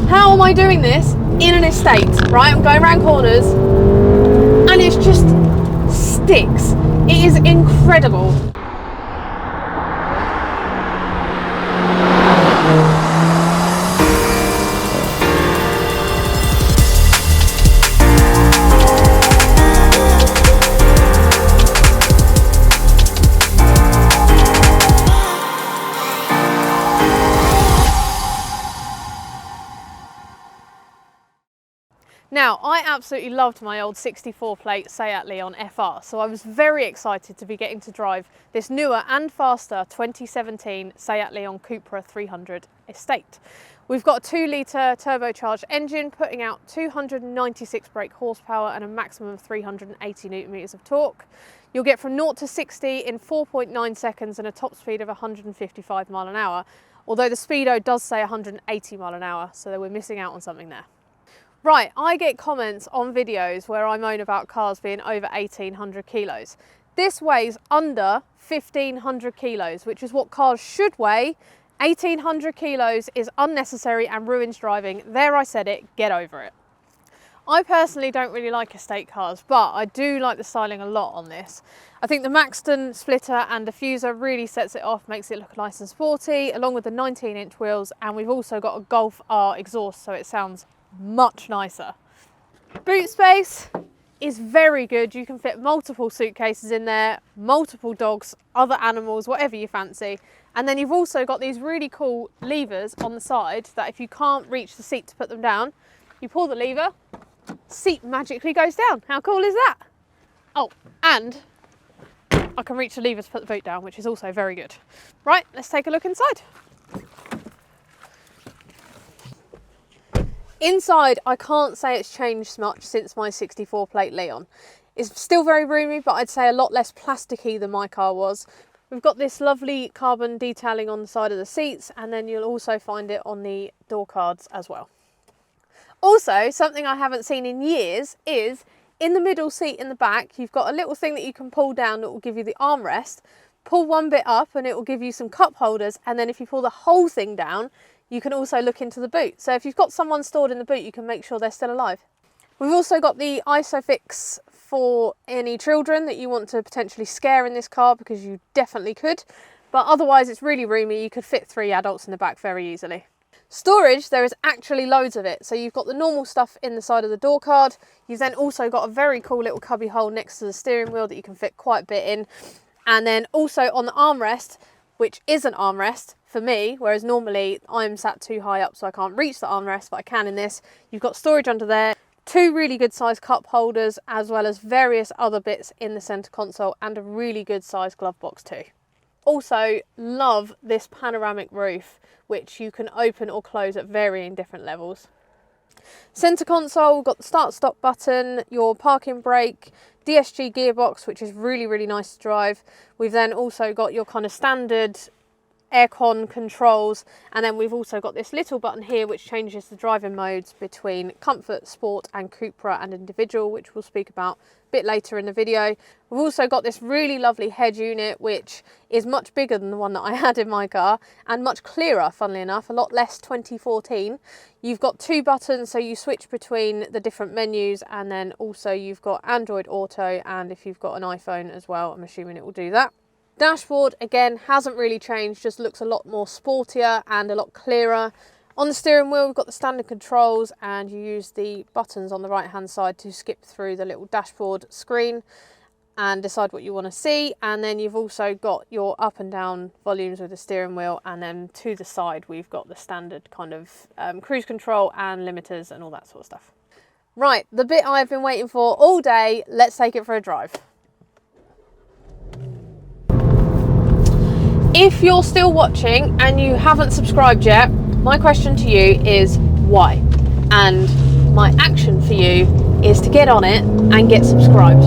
How am I doing this in an estate, right? I'm going around corners and it's just sticks. It is incredible. Now, I absolutely loved my old 64 plate Seat Leon FR, so I was very excited to be getting to drive this newer and faster 2017 Seat Leon Cupra 300 Estate. We've got a 2-litre turbocharged engine putting out 296 brake horsepower and a maximum of 380 newton meters of torque. You'll get from 0 to 60 in 4.9 seconds and a top speed of 155 mile an hour, although the speedo does say 180 mile an hour, so we're missing out on something there. Right, I get comments on videos where I moan about cars being over 1,800 kilos. This weighs under 1,500 kilos, which is what cars should weigh. 1,800 kilos is unnecessary and ruins driving. There, I said it, get over it. I personally don't really like estate cars, but I do like the styling a lot on this. I think the Maxton splitter and diffuser really sets it off, makes it look nice and sporty, along with the 19-inch wheels, and we've also got a Golf R exhaust, so it sounds much nicer. Boot space is very good. You can fit multiple suitcases in there, multiple dogs, other animals, whatever you fancy. And then you've also got these really cool levers on the side that if you can't reach the seat to put them down, you pull the lever, seat magically goes down. How cool is that? Oh, and I can reach the lever to put the boot down, which is also very good. Right, let's take a look inside. Inside, I can't say it's changed much since my 64 plate Leon. It's still very roomy, but I'd say a lot less plasticky than my car was. We've got this lovely carbon detailing on the side of the seats, and then you'll also find it on the door cards as well. Also, something I haven't seen in years is in the middle seat in the back, you've got a little thing that you can pull down that will give you the armrest. Pull one bit up and it will give you some cup holders, and then if you pull the whole thing down, you can also look into the boot. So if you've got someone stored in the boot, you can make sure they're still alive. We've also got the ISOFIX for any children that you want to potentially scare in this car, because you definitely could. But otherwise it's really roomy. You could fit 3 adults in the back very easily. Storage, there is actually loads of it. So you've got the normal stuff in the side of the door card. You've then also got a very cool little cubby hole next to the steering wheel that you can fit quite a bit in. And then also on the armrest, which is an armrest for me, whereas normally I'm sat too high up so I can't reach the armrest, but I can in this. You've got storage under there, 2 really good sized cup holders, as well as various other bits in the center console, and a really good sized glove box too. Also love this panoramic roof, which you can open or close at varying different levels. Center console, we've got the start stop button, your parking brake, DSG gearbox, which is really nice to drive. We've then also got your kind of standard aircon controls, and then we've also got this little button here which changes the driving modes between comfort, sport and Cupra and individual, which we'll speak about a bit later in the video. We've also got this really lovely head unit, which is much bigger than the one that I had in my car and much clearer, funnily enough, a lot less 2014. You've got 2 buttons, so you switch between the different menus, and then also you've got Android Auto, and if you've got an iPhone as well, I'm assuming it will do that. Dashboard, again, hasn't really changed, just looks a lot more sportier and a lot clearer. On the steering wheel, we've got the standard controls, and you use the buttons on the right hand side to skip through the little dashboard screen and decide what you want to see. And then you've also got your up and down volumes with the steering wheel, and then to the side we've got the standard kind of cruise control and limiters and all that sort of stuff. Right, the bit I've been waiting for all day, let's take it for a drive. If you're still watching and you haven't subscribed yet, my question to you is why? And my action for you is to get on it and get subscribed.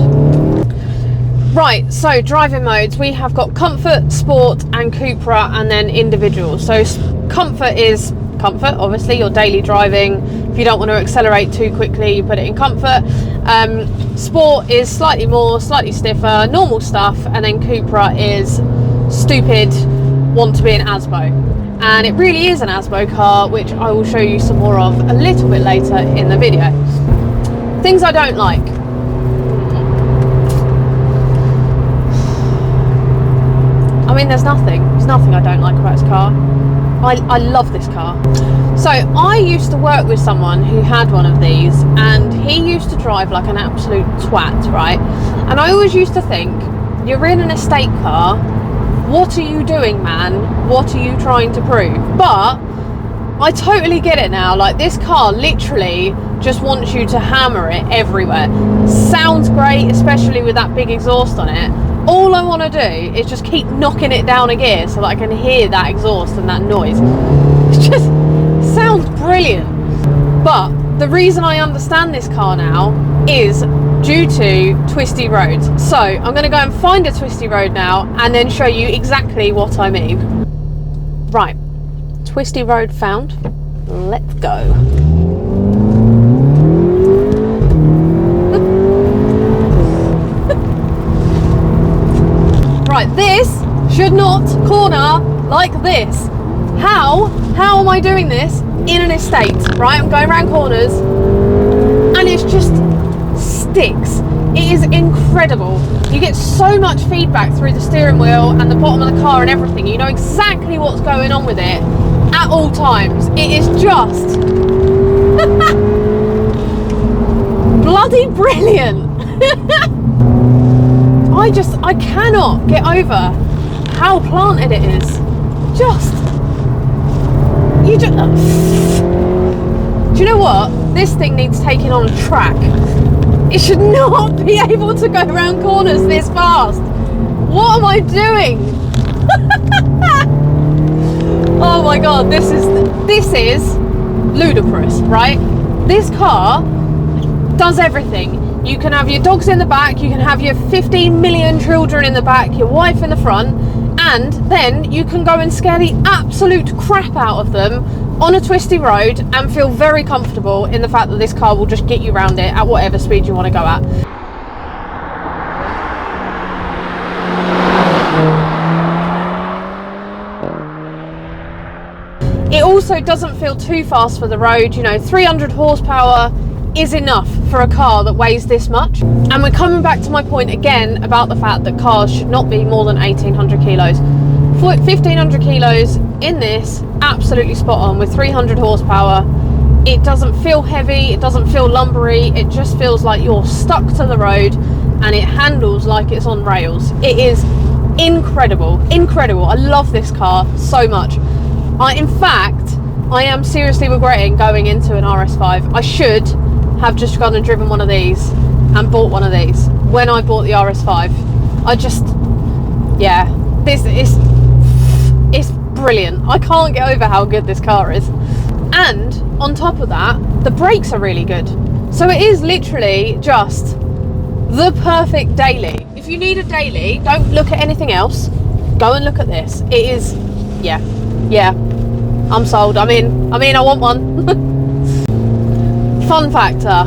Right, so driving modes, we have got comfort, sport and Cupra, and then individual. So comfort is comfort, obviously your daily driving. If you don't want to accelerate too quickly, you put it in comfort. Sport is slightly more, slightly stiffer, normal stuff, and then Cupra is stupid, want to be an ASBO. and it really is an Asbo car, which I will show you some more of a little bit later in the video. Things I don't like. I mean, there's nothing I don't like about this car. I love this car. So I used to work with someone who had one of these, and he used to drive like an absolute twat, right? And I always used to think, you're in an estate car, what are you doing, man? What are you trying to prove? But I totally get it now. Like, this car literally just wants you to hammer it everywhere. Sounds great, especially with that big exhaust on it. All I want to do is just keep knocking it down a gear so that I can hear that exhaust and that noise. It just sounds brilliant. But the reason I understand this car now is due to twisty roads. So I'm going to go and find a twisty road now and then show you exactly what I mean. Right, twisty road found. Let's go. Right, this should not corner like this. How am I doing this in an estate? Right, I'm going around corners and it's just sticks. It is incredible. You get so much feedback through the steering wheel and the bottom of the car and everything. You know exactly what's going on with it at all times. It is just bloody brilliant. I cannot get over how planted it is. Do you know what? This thing needs taking on a track. It should not be able to go around corners this fast. What am I doing? Oh my god, this is ludicrous, right? This car does everything. You can have your dogs in the back, you can have your 15 million children in the back, your wife in the front, and then you can go and scare the absolute crap out of them on a twisty road and feel very comfortable in the fact that this car will just get you around it at whatever speed you want to go at. It also doesn't feel too fast for the road. You know, 300 horsepower is enough for a car that weighs this much. And we're coming back to my point again about the fact that cars should not be more than 1,800 kilos. 1,500 kilos in this, absolutely spot on with 300 horsepower. It doesn't feel heavy, it doesn't feel lumbery, it just feels like you're stuck to the road, and it handles like it's on rails. It is incredible. I love this car so much. In fact, I am seriously regretting going into an RS5. I should have just gone and driven one of these and bought one of these when I bought the RS5. It's brilliant. I can't get over how good this car is. And on top of that, the brakes are really good. So it is literally just the perfect daily. If you need a daily, don't look at anything else. Go and look at this. It is, yeah, I'm sold. I mean, I want one. Fun factor.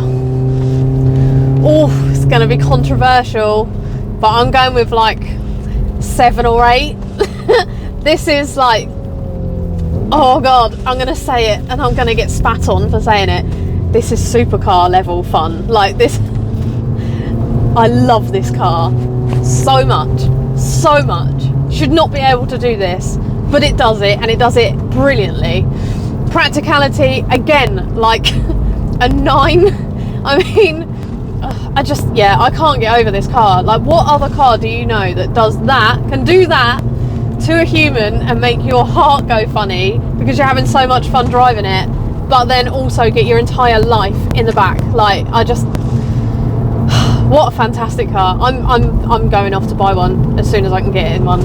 Oh, it's going to be controversial, but I'm going with like 7 or 8. This is like, oh god, I'm going to say it and I'm going to get spat on for saying it. This is supercar level fun. Like this, I love this car so much. Should not be able to do this, but it does it, and it does it brilliantly. Practicality, again, like a 9. I mean, I can't get over this car. Like, what other car do you know that does that, can do that to a human and make your heart go funny because you're having so much fun driving it, but then also get your entire life in the back? Like, what a fantastic car. I'm going off to buy one as soon as I can get in one.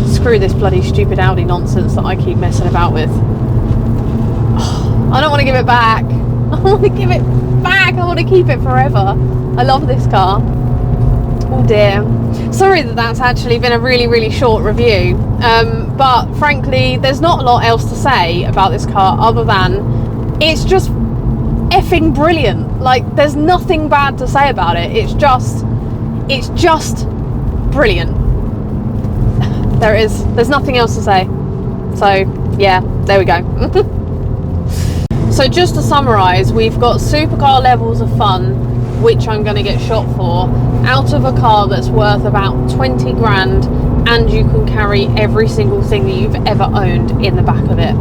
Screw this bloody stupid Audi nonsense that I keep messing about with. I don't want to give it back. I want to give it back. I want to keep it forever. I love this car. Oh dear. Sorry that that's actually been a really short review. But frankly, there's not a lot else to say about this car other than it's just effing brilliant. Like, there's nothing bad to say about it. It's just brilliant. There's nothing else to say. So yeah, there we go. So just to summarise, we've got supercar levels of fun, which I'm going to get shot for, out of a car that's worth about 20 grand, and you can carry every single thing that you've ever owned in the back of it.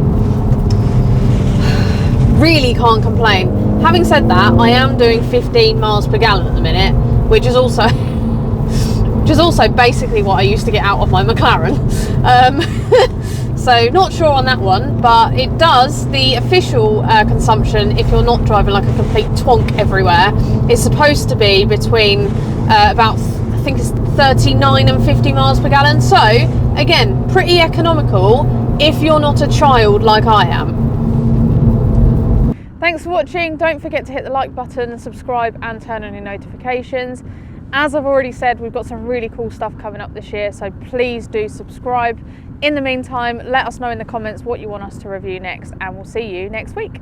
Really can't complain. Having said that, I am doing 15 miles per gallon at the minute, which is also basically what I used to get out of my McLaren. So not sure on that one, but it does, the official consumption, if you're not driving like a complete twonk everywhere, is supposed to be between about, I think it's 39 and 50 miles per gallon. So again, pretty economical if you're not a child like I am. Thanks for watching. Don't forget to hit the like button, subscribe and turn on your notifications. As I've already said, we've got some really cool stuff coming up this year, so please do subscribe. In the meantime, let us know in the comments what you want us to review next, and we'll see you next week.